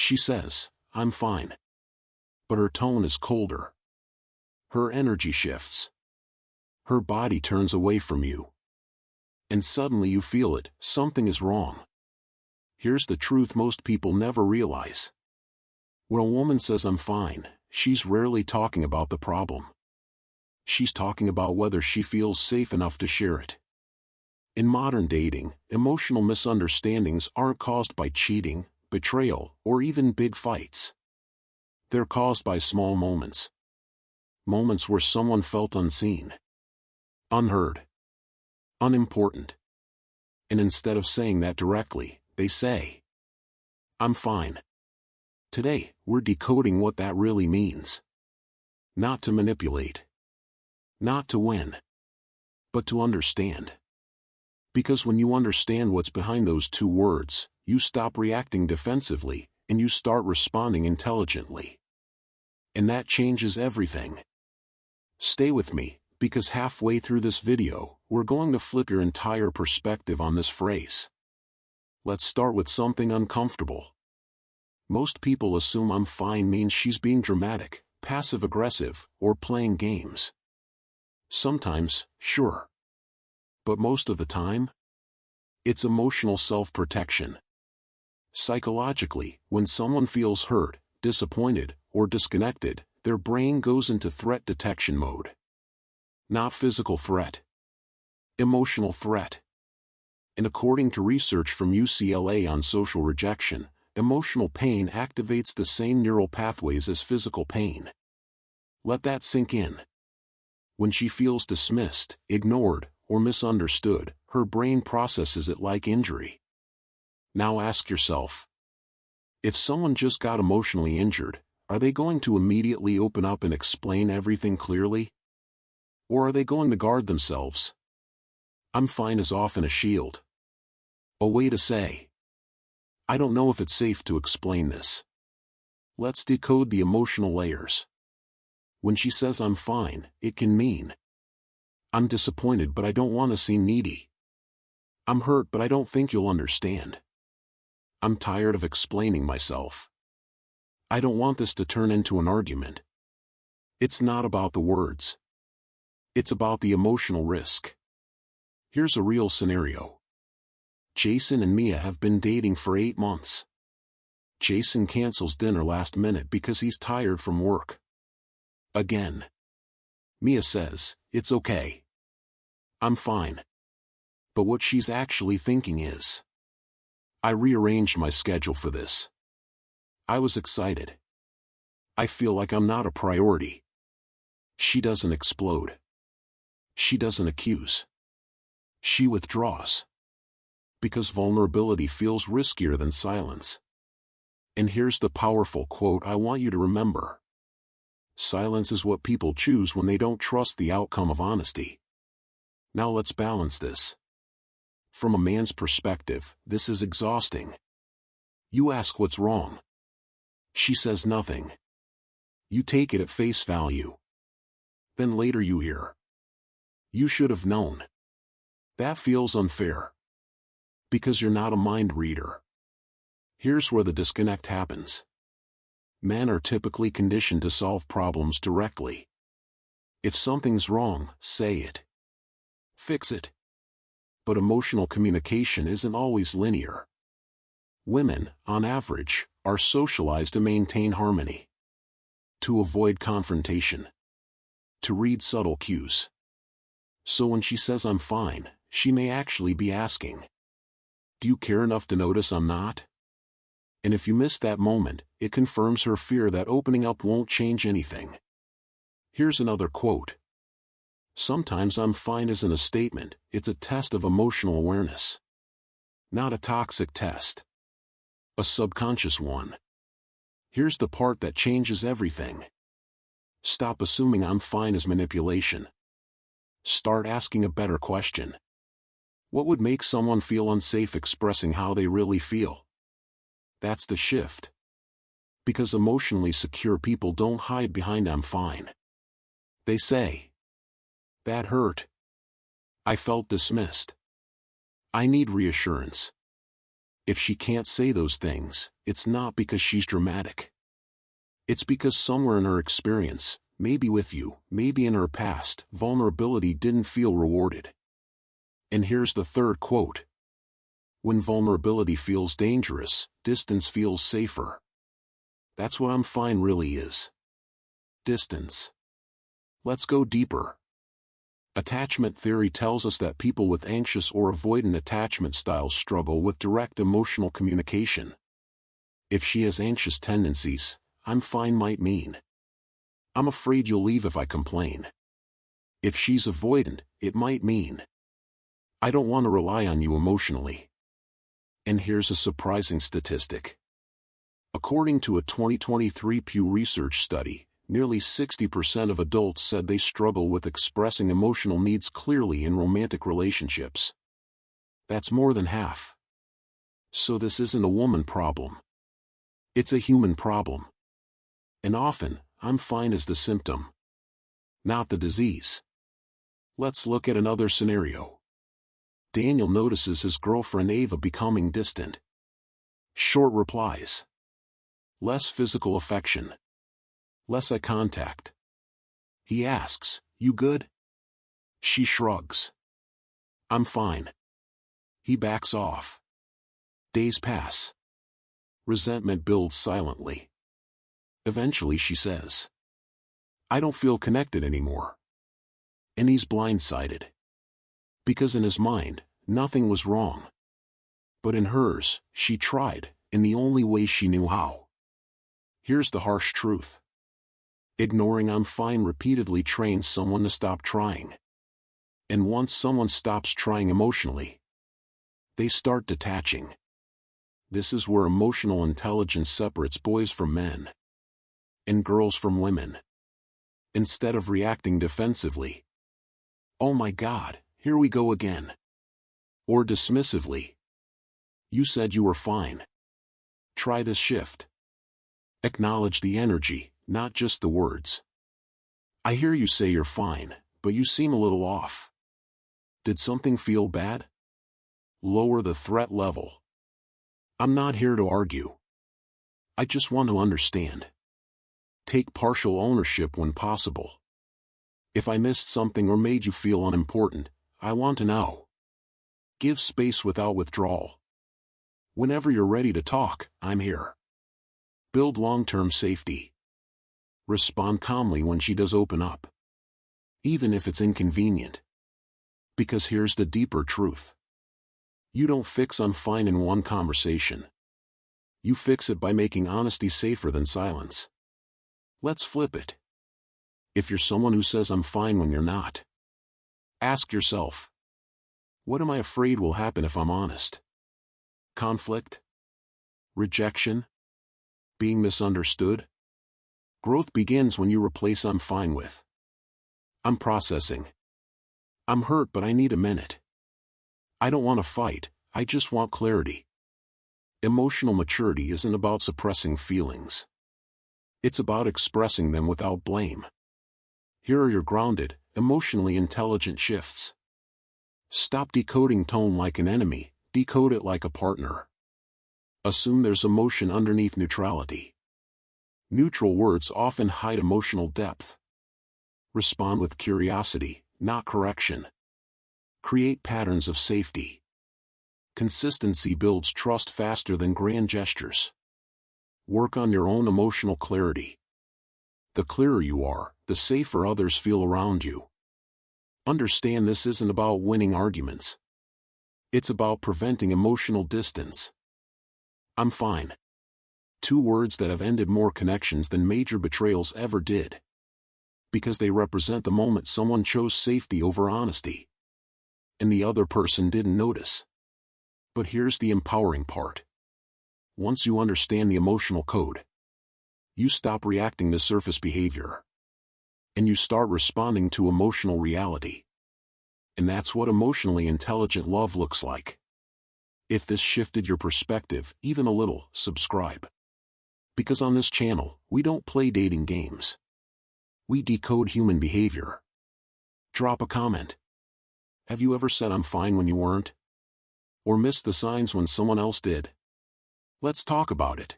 She says, "I'm fine." But her tone is colder. Her energy shifts. Her body turns away from you. And suddenly you feel it, something is wrong. Here's the truth most people never realize. When a woman says "I'm fine," she's rarely talking about the problem. She's talking about whether she feels safe enough to share it. In modern dating, emotional misunderstandings aren't caused by cheating, betrayal, or even big fights. They're caused by small moments. Moments where someone felt unseen, unheard, unimportant. And instead of saying that directly, they say, "I'm fine." Today, we're decoding what that really means. Not to manipulate. Not to win. But to understand. Because when you understand what's behind those two words, you stop reacting defensively, and you start responding intelligently. And that changes everything. Stay with me, because halfway through this video, we're going to flip your entire perspective on this phrase. Let's start with something uncomfortable. Most people assume "I'm fine" means she's being dramatic, passive-aggressive, or playing games. Sometimes, sure. But most of the time, it's emotional self-protection. Psychologically, when someone feels hurt, disappointed, or disconnected, their brain goes into threat detection mode. Not physical threat. Emotional threat. And according to research from UCLA on social rejection, emotional pain activates the same neural pathways as physical pain. Let that sink in. When she feels dismissed, ignored, or misunderstood, her brain processes it like injury. Now ask yourself, if someone just got emotionally injured, are they going to immediately open up and explain everything clearly? Or are they going to guard themselves? "I'm fine" is often a shield. A way to say, "I don't know if it's safe to explain this." Let's decode the emotional layers. When she says "I'm fine," it can mean, "I'm disappointed but I don't want to seem needy. I'm hurt but I don't think you'll understand. I'm tired of explaining myself. I don't want this to turn into an argument." It's not about the words. It's about the emotional risk. Here's a real scenario. Jason and Mia have been dating for 8 months. Jason cancels dinner last minute because he's tired from work. Again. Mia says, "It's okay. I'm fine." But what she's actually thinking is, "I rearranged my schedule for this. I was excited. I feel like I'm not a priority." She doesn't explode. She doesn't accuse. She withdraws. Because vulnerability feels riskier than silence. And here's the powerful quote I want you to remember. Silence is what people choose when they don't trust the outcome of honesty. Now let's balance this. From a man's perspective, this is exhausting. You ask what's wrong. She says nothing. You take it at face value. Then later you hear, "You should have known." That feels unfair. Because you're not a mind reader. Here's where the disconnect happens. Men are typically conditioned to solve problems directly. If something's wrong, say it. Fix it. But emotional communication isn't always linear. Women, on average, are socialized to maintain harmony. To avoid confrontation. To read subtle cues. So when she says "I'm fine," she may actually be asking, "Do you care enough to notice I'm not?" And if you miss that moment, it confirms her fear that opening up won't change anything. Here's another quote. Sometimes "I'm fine" isn't a statement, it's a test of emotional awareness. Not a toxic test. A subconscious one. Here's the part that changes everything. Stop assuming "I'm fine" is manipulation. Start asking a better question. What would make someone feel unsafe expressing how they really feel? That's the shift. Because emotionally secure people don't hide behind "I'm fine." They say, "That hurt. I felt dismissed. I need reassurance." If she can't say those things, it's not because she's dramatic. It's because somewhere in her experience, maybe with you, maybe in her past, vulnerability didn't feel rewarded. And here's the third quote. When vulnerability feels dangerous, distance feels safer. That's what I'm fine really is. Distance. Let's go deeper. Attachment theory tells us that people with anxious or avoidant attachment styles struggle with direct emotional communication. If she has anxious tendencies, I'm fine might mean, I'm afraid you'll leave if I complain. If she's avoidant, it might mean, I don't want to rely on you emotionally. And here's a surprising statistic. According to a 2023 Pew Research study, nearly 60% of adults said they struggle with expressing emotional needs clearly in romantic relationships. That's more than half. So this isn't a woman problem. It's a human problem. And often, I'm fine is the symptom, not the disease. Let's look at another scenario. Daniel notices his girlfriend Ava becoming distant. Short replies. Less physical affection. Less eye contact. He asks, "You good?" She shrugs. "I'm fine." He backs off. Days pass. Resentment builds silently. Eventually she says, "I don't feel connected anymore." And he's blindsided. Because in his mind, nothing was wrong. But in hers, she tried, in the only way she knew how. Here's the harsh truth. Ignoring "I'm fine" repeatedly trains someone to stop trying. And once someone stops trying emotionally, they start detaching. This is where emotional intelligence separates boys from men, and girls from women. Instead of reacting defensively, "Oh my God, here we go again," or dismissively, "You said you were fine. Try this shift." Acknowledge the energy, not just the words. "I hear you say you're fine, but you seem a little off. Did something feel bad?" Lower the threat level. "I'm not here to argue. I just want to understand." Take partial ownership when possible. "If I missed something or made you feel unimportant, I want to know." Give space without withdrawal. "Whenever you're ready to talk, I'm here." Build long-term safety. Respond calmly when she does open up, even if it's inconvenient. Because here's the deeper truth. You don't fix "I'm fine" in one conversation. You fix it by making honesty safer than silence. Let's flip it. If you're someone who says "I'm fine" when you're not, ask yourself, what am I afraid will happen if I'm honest? Conflict? Rejection? Being misunderstood? Growth begins when you replace "I'm fine" with, "I'm processing." "I'm hurt but I need a minute." "I don't want to fight, I just want clarity." Emotional maturity isn't about suppressing feelings. It's about expressing them without blame. Here are your grounded, emotionally intelligent shifts. Stop decoding tone like an enemy, decode it like a partner. Assume there's emotion underneath neutrality. Neutral words often hide emotional depth. Respond with curiosity, not correction. Create patterns of safety. Consistency builds trust faster than grand gestures. Work on your own emotional clarity. The clearer you are, the safer others feel around you. Understand this isn't about winning arguments. It's about preventing emotional distance. "I'm fine." Two words that have ended more connections than major betrayals ever did. Because they represent the moment someone chose safety over honesty, and the other person didn't notice. But here's the empowering part. Once you understand the emotional code, you stop reacting to surface behavior, and you start responding to emotional reality. And that's what emotionally intelligent love looks like. If this shifted your perspective even a little, subscribe. Because on this channel, we don't play dating games. We decode human behavior. Drop a comment. Have you ever said "I'm fine" when you weren't? Or missed the signs when someone else did? Let's talk about it.